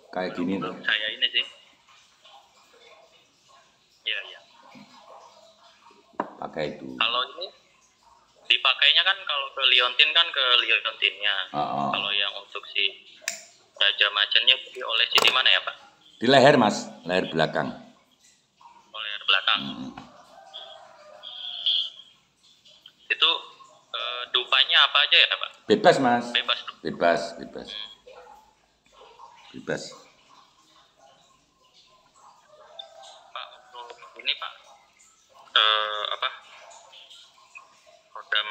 kayak gini tuh. Saya ini sih. Iya, iya. Pakai itu. Kalau ini dipakainya kan kalau ke liontin kan ke liontinnya. Kalau yang untuk si Raja Macannya diolesi di mana ya Pak? Di leher Mas, leher belakang. Oh, leher belakang. Itu dupanya apa aja ya Pak? Bebas Mas. Bebas. Bebas, bebas. Bebas. Pak, untuk ini Pak, apa? Kodam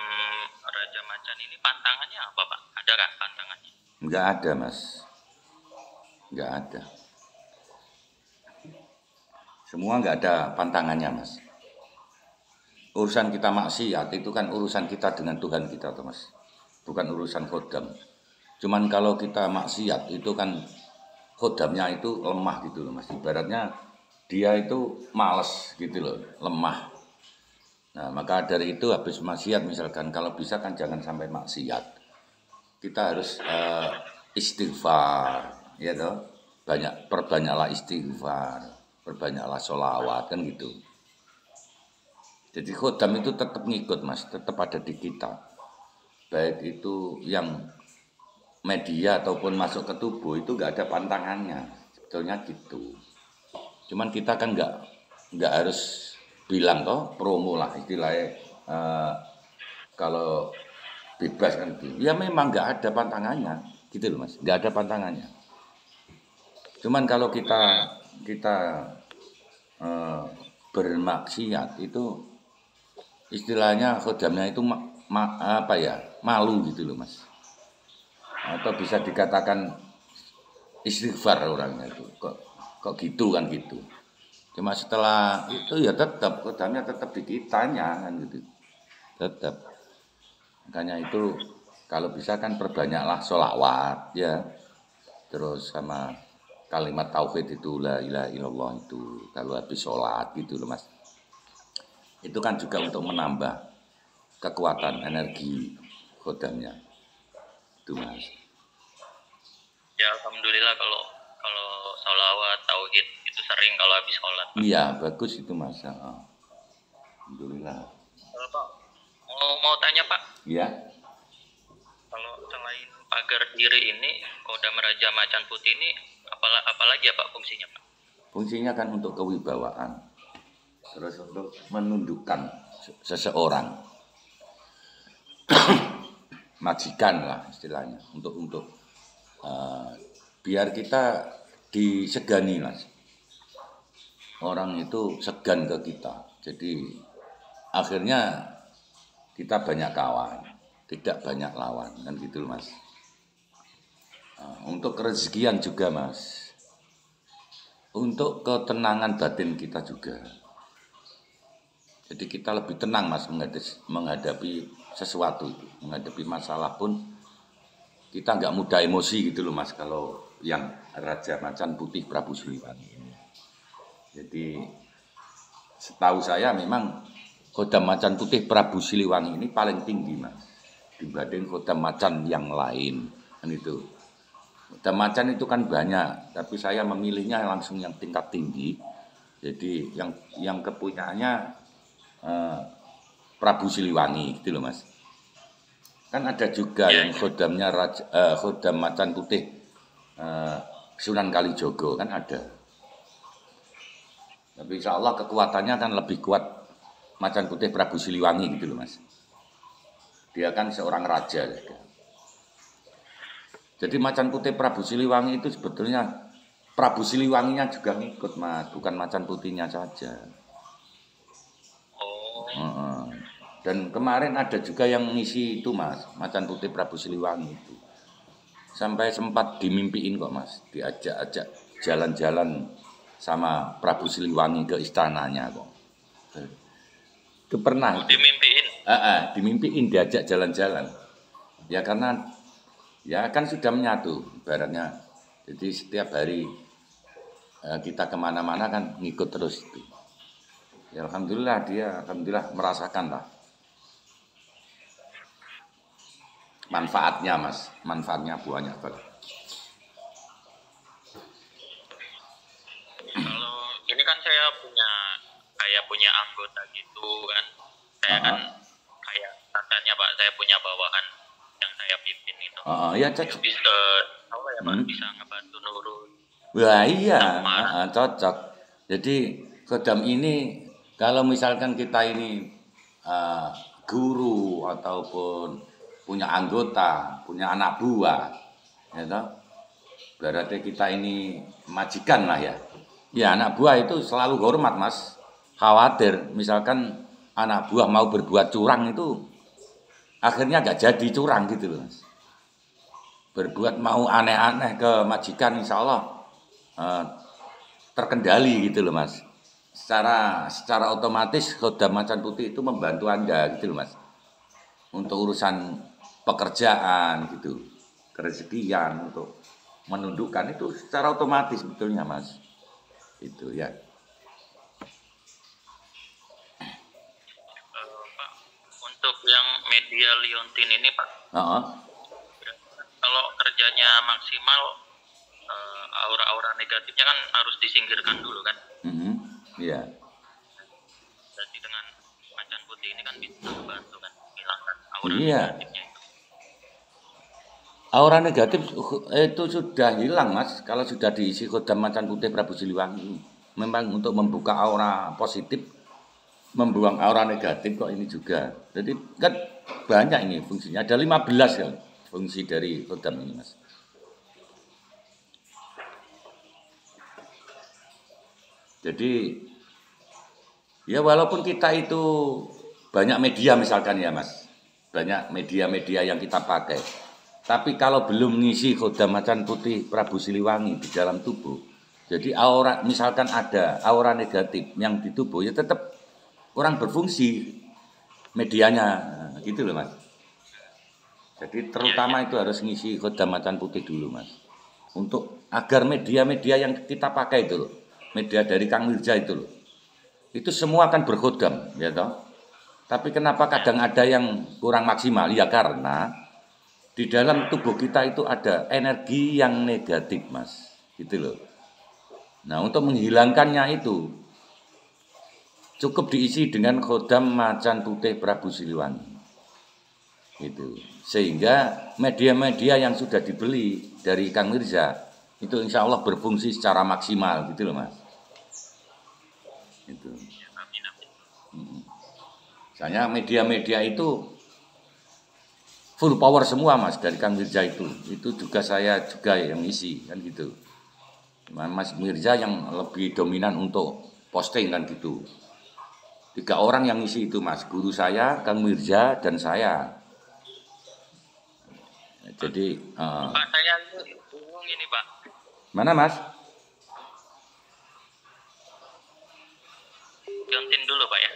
Raja Macan ini pantangannya apa Pak? Ada nggak pantangannya? Enggak ada Mas. Enggak ada. Semua enggak ada pantangannya Mas. Urusan kita maksiat itu kan urusan kita dengan Tuhan kita tuh Mas. Bukan urusan kodam. Cuman kalau kita maksiat itu kan kodamnya itu lemah gitu loh Mas. Ibaratnya dia itu males gitu loh, lemah. Nah maka dari itu habis maksiat misalkan kalau bisa kan jangan sampai maksiat. Kita harus istighfar, ya toh. Perbanyaklah istighfar, perbanyaklah sholawat kan gitu. Jadi khodam itu tetap ngikut Mas, tetap ada di kita. Baik itu yang media ataupun masuk ke tubuh itu nggak ada pantangannya, sebetulnya gitu. Cuman kita kan nggak harus bilang toh promo lah istilahnya kalau bebas kan gitu. Ya memang nggak ada pantangannya, gitu loh Mas, nggak ada pantangannya. Cuman kalau kita bermaksiat itu istilahnya khodamnya itu apa ya, malu gitu loh Mas, atau bisa dikatakan istighfar orangnya itu kok gitu kan gitu. Cuma setelah itu ya tetap khodamnya tetap di kitanya kan gitu, tetap. Makanya itu kalau bisa kan perbanyaklah sholawat ya, terus sama kalimat tauhid itu la ilaha illallah itu kalau habis sholat gitu loh Mas. Itu kan juga untuk menambah kekuatan energi khodamnya itu Mas. Ya alhamdulillah kalau sholawat tauhid itu sering kalau habis sholat. Iya bagus itu Mas. Alhamdulillah. Pak, mau tanya Pak. Iya. Kalau selain pagar diri ini, Kodam Raja Macan Putih ini apalagi ya Pak fungsinya Pak? Fungsinya kan untuk kewibawaan, terus untuk menundukkan seseorang, majikan lah istilahnya, untuk biar kita disegani Mas. Orang itu segan ke kita, jadi akhirnya kita banyak kawan, tidak banyak lawan kan gitu Mas. Untuk kerezekian juga Mas, untuk ketenangan batin kita juga. Jadi kita lebih tenang Mas menghadapi sesuatu, menghadapi masalah pun kita nggak mudah emosi gitu loh Mas kalau yang Raja Macan Putih Prabu Siliwangi ini. Jadi setahu saya memang Kodam Macan Putih Prabu Siliwangi ini paling tinggi Mas dibanding Kodam Macan yang lain kan itu. Kodam Macan itu kan banyak, tapi saya memilihnya langsung yang tingkat tinggi. Jadi yang kepunyaannya Prabu Siliwangi gitu loh Mas. Kan ada juga yang khodamnya Kodam Macan Putih Sunan Kalijogo kan ada. Tapi insya Allah kekuatannya kan lebih kuat Macan Putih Prabu Siliwangi gitu loh Mas. Dia kan seorang raja. Jadi Macan Putih Prabu Siliwangi itu sebetulnya Prabu Siliwanginya juga ngikut Mas, bukan Macan Putihnya saja. Dan kemarin ada juga yang ngisi itu Mas, Macan Putih Prabu Siliwangi itu. Sampai sempat dimimpiin kok Mas, diajak-ajak jalan-jalan sama Prabu Siliwangi ke istananya kok. Itu pernah. Dimimpiin? Dimimpiin diajak jalan-jalan. Ya karena ya kan sudah menyatu ibaratnya. Jadi setiap hari kita kemana-mana kan ngikut terus itu. Ya alhamdulillah dia merasakan lah manfaatnya Mas, manfaatnya banyak banget. saya punya anggota gitu kan. Saya kan kayak katanya Pak, saya punya bawahan yang saya pimpin itu. Ya cocok. Bisa apa ya Pak, bisa ngebantu nurun. Wah iya, cocok. Jadi Khodam ini kalau misalkan kita ini guru ataupun punya anggota, punya anak buah, ya toh, berarti kita ini majikan lah ya. Ya anak buah itu selalu hormat Mas. Khawatir misalkan anak buah mau berbuat curang itu akhirnya gak jadi curang gitu loh Mas. Berbuat mau aneh-aneh ke majikan insya Allah terkendali gitu loh Mas. Secara otomatis Khodam Macan Putih itu membantu Anda gitu loh Mas. Untuk urusan pekerjaan gitu, kerezekian, untuk menundukkan itu secara otomatis betulnya Mas. Itu ya. Pak, untuk yang media liontin ini Pak. Kalau kerjanya maksimal, aura-aura negatifnya kan harus disingkirkan dulu kan. Iya. Jadi dengan Macan Putih ini kan bisa membantu kan menghilangkan aura negatifnya itu. Aura negatif itu sudah hilang Mas. Kalau sudah diisi Khodam Macan Putih Prabu Siliwangi, memang untuk membuka aura positif, membuang aura negatif kok ini juga. Jadi kan banyak ini fungsinya. Ada 15 kan fungsi dari Khodam ini Mas. Jadi ya walaupun kita itu banyak media misalkan ya Mas, banyak media-media yang kita pakai, tapi kalau belum ngisi Khodam Macan Putih Prabu Siliwangi di dalam tubuh, jadi aura misalkan ada aura negatif yang di tubuh ya tetap kurang berfungsi medianya, gitu loh Mas. Jadi terutama itu harus ngisi Khodam Macan Putih dulu Mas, untuk agar media-media yang kita pakai itu loh, media dari Kang Mirza itu loh, itu semua akan berkhodam, ya toh. Tapi kenapa kadang ada yang kurang maksimal? Ya karena di dalam tubuh kita itu ada energi yang negatif, Mas. Gitu loh. Nah, untuk menghilangkannya itu cukup diisi dengan Khodam Macan Putih Prabu Siliwangi. Gitu. Sehingga media-media yang sudah dibeli dari Kang Mirza itu insya Allah berfungsi secara maksimal, gitu loh Mas. Itu. Misalnya media-media itu full power semua Mas dari Kang Mirza itu juga saya juga yang isi kan gitu. Mas Mirza yang lebih dominan untuk posting kan gitu. 3 orang yang isi itu Mas, guru saya, Kang Mirza dan saya. Jadi Pak, saya bingung ini Pak. Mana Mas? Liontin dulu Pak ya.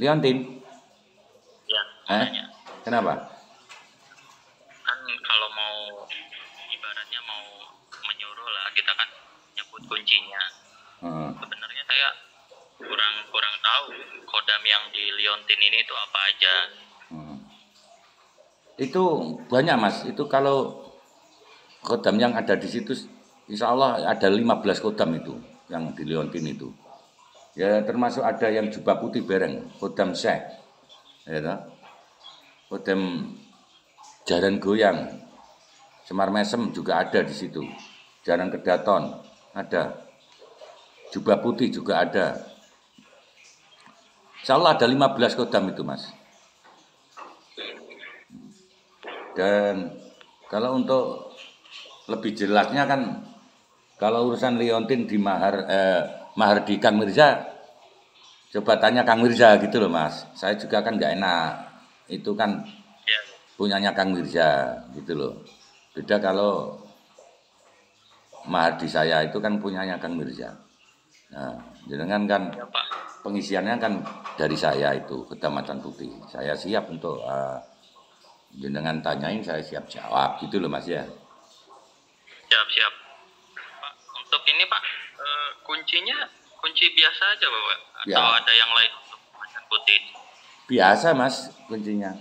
Liontin? Ya. Kenapa? Kan kalau mau ibaratnya mau menyuruh lah, kita kan nyebut kuncinya. Sebenarnya saya kurang tahu Khodam yang di Liontin ini itu apa aja. Itu banyak Mas. Itu kalau Khodam yang ada di situ insya Allah ada 15 Khodam itu yang di Liontin itu. Ya termasuk ada yang jubah putih bereng, Khodam Syekh. Ya toh? Khodam Jaran Goyang, Semar Mesem juga ada di situ. Jaran Kedaton ada. Jubah putih juga ada. Insya Allah ada 15 Khodam itu Mas. Dan kalau untuk lebih jelasnya kan, kalau urusan Liontin di mahar di Kang Mirza, coba tanya Kang Mirza gitu loh Mas. Saya juga kan nggak enak, itu kan punyanya Kang Mirza gitu loh. Beda kalau mahar di saya itu kan punyanya Kang Mirza. Nah, jenengan kan pengisiannya kan dari saya itu Khodam Macan Putih. Saya siap untuk jenengan tanyain, saya siap jawab gitu loh Mas ya. Siap. Pak, untuk ini Pak, kuncinya kunci biasa aja Bapak? Atau ada yang lain untuk Macan Putih? Biasa Mas kuncinya.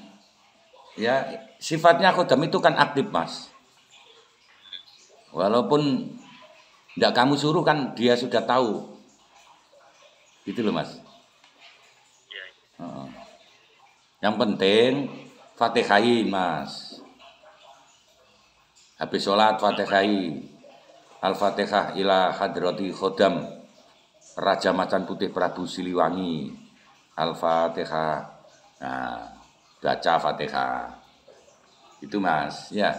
Ya sifatnya Khodam itu kan aktif Mas. Walaupun tidak kamu suruh kan dia sudah tahu Gitu loh Mas. Ya. Yang penting Fatihai Mas. Habis sholat Fatihai. Al-Fatihah ila hadrati khodam Raja Macan Putih Prabu Siliwangi. Al-Fatihah. Nah, baca Fatihah. Itu Mas, ya.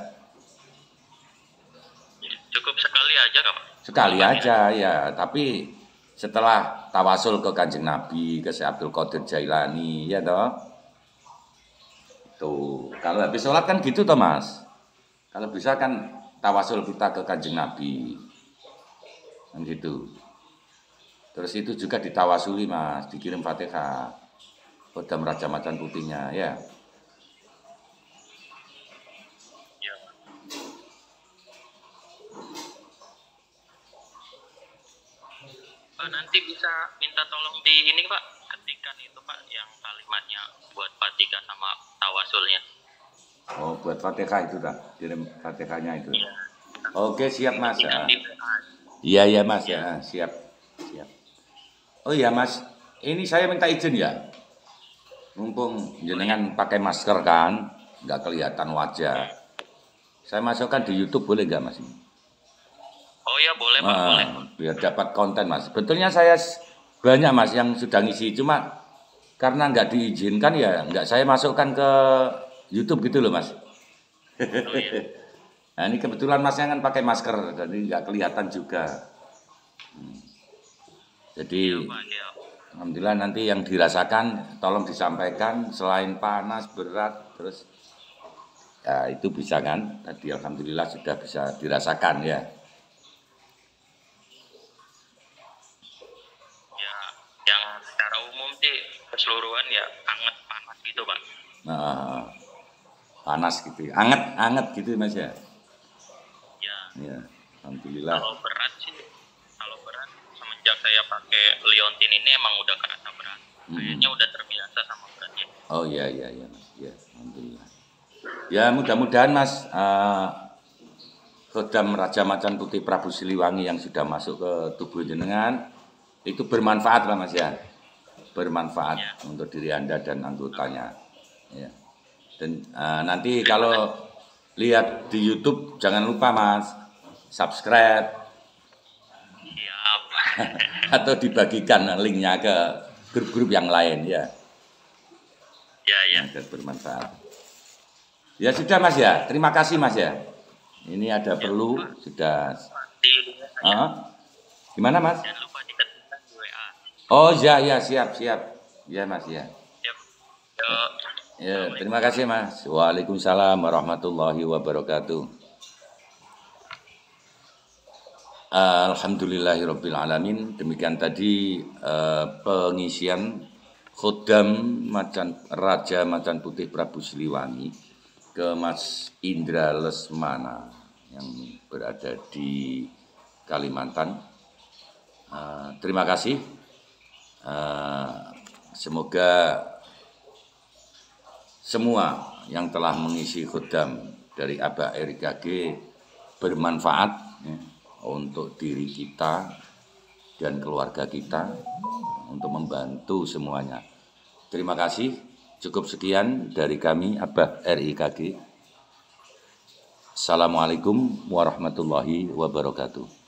Cukup sekali aja Kak? Sekali aja ya, tapi setelah tawasul ke Kanjeng Nabi, ke Syekh Abdul Qadir Jailani, ya toh. Tuh, kalau habis sholat kan gitu toh Mas. Kalau bisa kan tawasul kita ke Kanjeng Nabi. Kan gitu. Terus itu juga ditawasuli Mas, dikirim Fatihah. Khodam Raja Macan Putihnya, ya. Ya. Pak, nanti bisa minta tolong di ini Pak, ketikan itu Pak, yang kalimatnya buat Fatihah sama tawasulnya. Oh, buat Fatihah itu dah, kirim Fatihahnya itu. Ya. Oke, siap Mas. Ya. Nanti Iya Mas ya, siap. Oh iya Mas, ini saya minta izin ya. Mumpung jenengan pakai masker kan, nggak kelihatan wajah. Saya masukkan di YouTube boleh nggak Mas? Oh ya boleh Pak, boleh. Biar dapat konten Mas. Betulnya saya banyak Mas yang sudah ngisi, cuma karena nggak diizinkan ya nggak saya masukkan ke YouTube gitu loh Mas. Oh, iya. Nah ini kebetulan Masnya kan pakai masker, jadi nggak kelihatan juga. Jadi alhamdulillah nanti yang dirasakan tolong disampaikan selain panas, berat, terus ya itu bisa kan. Tadi alhamdulillah sudah bisa dirasakan ya. Ya, yang secara umum sih keseluruhan ya anget panas gitu Pak. Nah, panas gitu, anget gitu Mas ya. Ya, alhamdulillah. Kalau berat semenjak saya pakai Liontin ini emang udah kerasa berat. Kayaknya udah terbiasa sama beratnya. Oh iya Mas, ya alhamdulillah. Ya mudah-mudahan Mas Khodam Raja Macan Putih Prabu Siliwangi yang sudah masuk ke tubuh jenengan itu bermanfaat lah Mas ya, bermanfaat untuk diri Anda dan anggotanya. Ya. Dan nanti kalau lihat di YouTube jangan lupa Mas subscribe. Siap. Atau dibagikan linknya ke grup-grup yang lain ya. Ya. Agar bermanfaat. Ya sudah Mas ya, terima kasih Mas ya. Ini ada perlu sudah. Gimana Mas? Jangan lupa diketikkan di WA. Oh ya siap. Ya Mas ya. Siap. Ya terima kasih Mas. Waalaikumsalam warahmatullahi wabarakatuh. Alhamdulillahirrabbilalamin. Demikian tadi pengisian Khodam Raja Macan Putih Prabu Siliwangi ke Mas Indra Lesmana yang berada di Kalimantan. Terima kasih. Semoga semua yang telah mengisi Khodam dari Abah RKG bermanfaat ya, untuk diri kita dan keluarga kita, untuk membantu semuanya. Terima kasih. Cukup sekian dari kami Abah RIKG. Assalamualaikum warahmatullahi wabarakatuh.